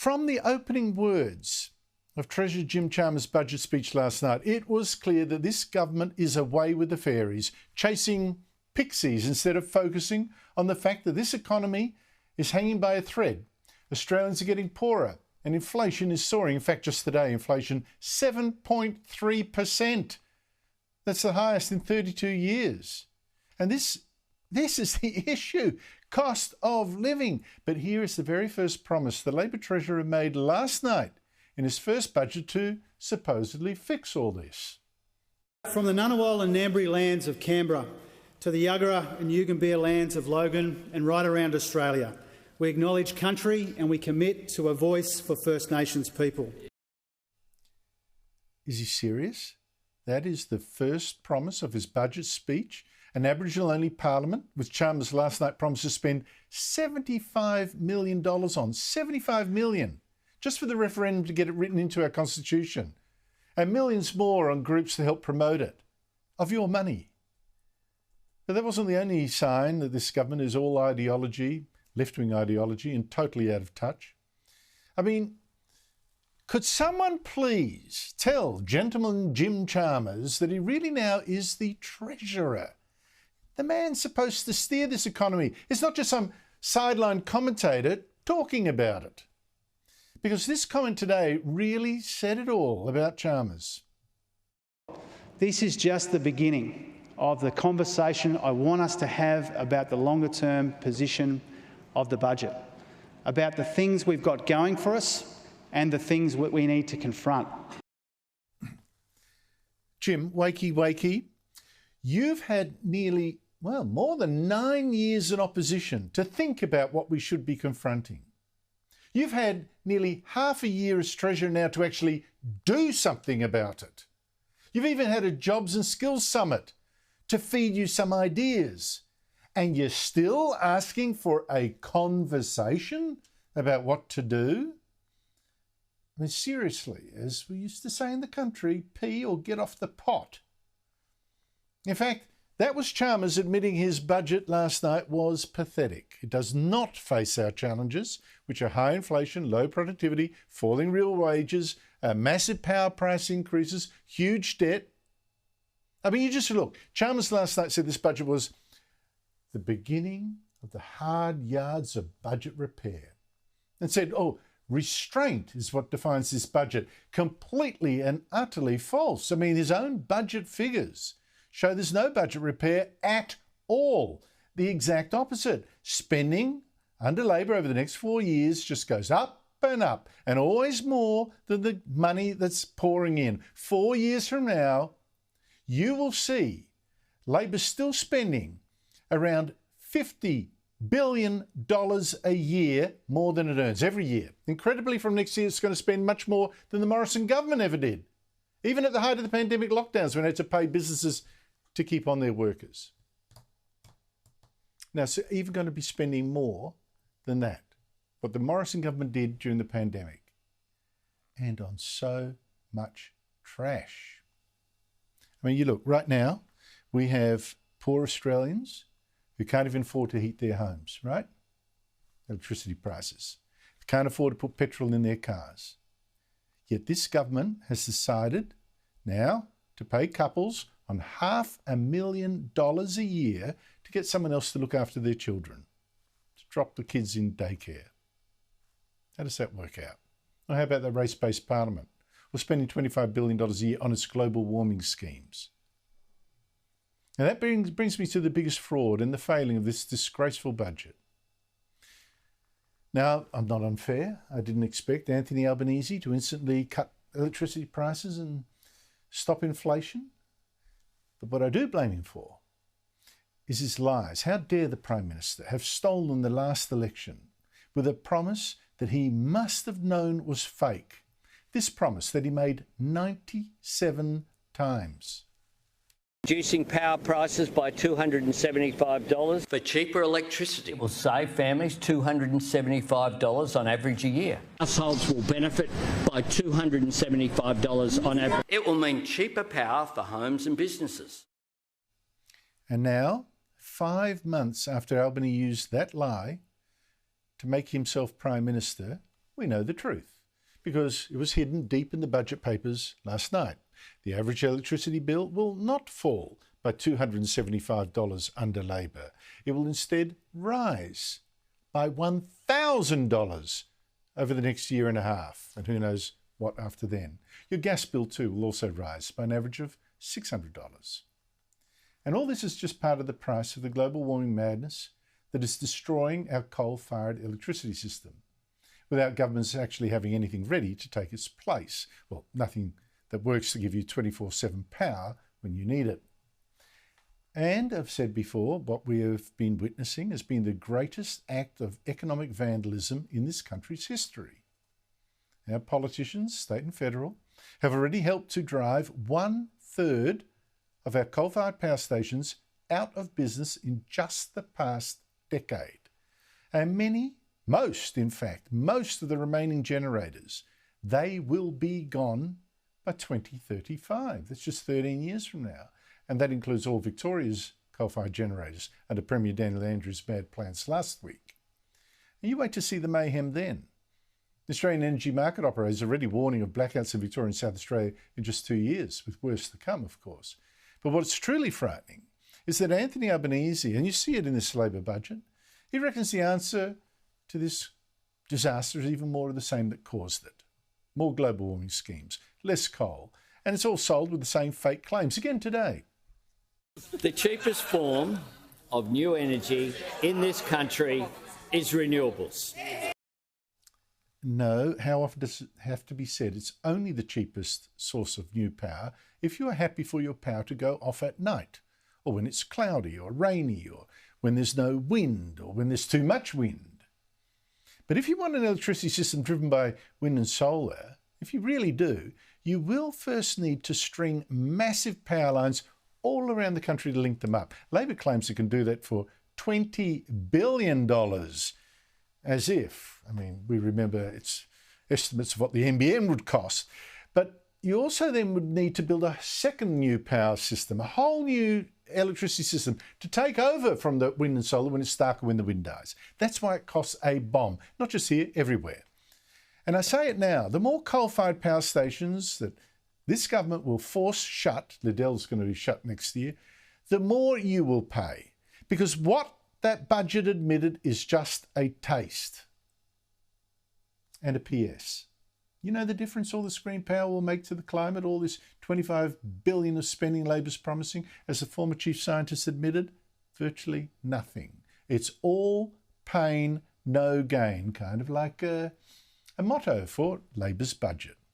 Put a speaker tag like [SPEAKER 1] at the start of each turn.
[SPEAKER 1] From the opening words of Treasurer Jim Chalmers' budget speech last night, it was clear that this government is away with the fairies, chasing pixies instead of focusing on the fact that this economy is hanging by a thread. Australians are getting poorer and inflation is soaring. In fact, just today, inflation 7.3%. That's the highest in 32 years. And this is the issue, cost of living. But here is the very first promise the Labor Treasurer made last night in his first budget to supposedly fix all this.
[SPEAKER 2] From the Ngunnawal and Ngambri lands of Canberra to the Yuggera and Yugambeh lands of Logan and right around Australia, we acknowledge country and we commit to a voice for First Nations people.
[SPEAKER 1] Is he serious? That is the first promise of his budget speech, an Aboriginal-only parliament, with Chalmers last night promised to spend $75 million on. $75 million, just for the referendum to get it written into our constitution, and millions more on groups to help promote it, of your money. But that wasn't the only sign that this government is all ideology, left-wing ideology, and totally out of touch. I mean, could someone please tell gentleman Jim Chalmers that he really now is the Treasurer? The man's supposed to steer this economy. It's not just some sideline commentator talking about it. Because this comment today really said it all about Chalmers.
[SPEAKER 2] This is just the beginning of the conversation I want us to have about the longer-term position of the budget, about the things we've got going for us and the things we need to confront.
[SPEAKER 1] Jim, wakey, you've had nearly, more than 9 years in opposition to think about what we should be confronting. You've had nearly half a year as Treasurer now to actually do something about it. You've even had a Jobs and Skills Summit to feed you some ideas. And you're still asking for a conversation about what to do? I mean, seriously, as we used to say in the country, pee or get off the pot. In fact, that was Chalmers admitting his budget last night was pathetic. It does not face our challenges, which are high inflation, low productivity, falling real wages, massive power price increases, huge debt. I mean, you just look. Chalmers last night said this budget was the beginning of the hard yards of budget repair, and said, restraint is what defines this budget. Completely and utterly false. I mean, his own budget figures show there's no budget repair at all. The exact opposite. Spending under Labor over the next 4 years just goes up and always more than the money that's pouring in. 4 years from now, you will see Labor still spending around $50 billion a year more than it earns every year. Incredibly, from next year, it's going to spend much more than the Morrison government ever did. Even at the height of the pandemic lockdowns, when they had to pay businesses to keep on their workers. Now, so even going to be spending more than that, what the Morrison government did during the pandemic, and on so much trash. I mean, you look, right now, we have poor Australians who can't even afford to heat their homes, right? Electricity prices. They can't afford to put petrol in their cars. Yet this government has decided now to pay couples on $500,000 a year to get someone else to look after their children, to drop the kids in daycare. How does that work out? Or how about the race-based parliament? Or spending $25 billion a year on its global warming schemes? Now that brings me to the biggest fraud and the failing of this disgraceful budget. Now, I'm not unfair. I didn't expect Anthony Albanese to instantly cut electricity prices and stop inflation. But what I do blame him for is his lies. How dare the Prime Minister have stolen the last election with a promise that he must have known was fake. This promise that he made 97 times.
[SPEAKER 3] Reducing power prices by $275.
[SPEAKER 4] For cheaper electricity.
[SPEAKER 3] It will save families $275 on average a year. Households will benefit by $275 on average.
[SPEAKER 4] It will mean cheaper power for homes and businesses.
[SPEAKER 1] And now, 5 months after Albanese used that lie to make himself Prime Minister, we know the truth because it was hidden deep in the budget papers last night. The average electricity bill will not fall by $275 under Labor. It will instead rise by $1,000 over the next year and a half, and who knows what after then. Your gas bill too will also rise by an average of $600. And all this is just part of the price of the global warming madness that is destroying our coal-fired electricity system, without governments actually having anything ready to take its place. Well, nothing that works to give you 24/7 power when you need it. And I've said before, what we have been witnessing has been the greatest act of economic vandalism in this country's history. Our politicians, state and federal, have already helped to drive 1/3 of our coal-fired power stations out of business in just the past decade. And most of the remaining generators, they will be gone by 2035. That's just 13 years from now. And that includes all Victoria's coal-fired generators under Premier Daniel Andrews' bad plans last week. And you wait to see the mayhem then. The Australian Energy Market Operator is already warning of blackouts in Victoria and South Australia in just 2 years, with worse to come, of course. But what's truly frightening is that Anthony Albanese, and you see it in this Labor budget, he reckons the answer to this disaster is even more of the same that caused it. More global warming schemes, less coal, and it's all sold with the same fake claims again today.
[SPEAKER 3] The cheapest form of new energy in this country is renewables.
[SPEAKER 1] No, how often does it have to be said? It's only the cheapest source of new power if you are happy for your power to go off at night, or when it's cloudy or rainy, or when there's no wind, or when there's too much wind. But if you want an electricity system driven by wind and solar, if you really do, you will first need to string massive power lines all around the country to link them up. Labor claims it can do that for $20 billion, as if, we remember its estimates of what the NBN would cost. But you also then would need to build a second new power system, a whole new electricity system to take over from the wind and solar when it's darker, when the wind dies. That's why it costs a bomb, not just here, everywhere. And I say it now, the more coal-fired power stations that this government will force shut, Liddell's going to be shut next year, the more you will pay. Because what that budget admitted is just a taste. And a PS. You know the difference all this green power will make to the climate, all this $25 billion of spending Labor's promising, as the former chief scientist admitted? Virtually nothing. It's all pain, no gain, kind of like a motto for Labor's budget.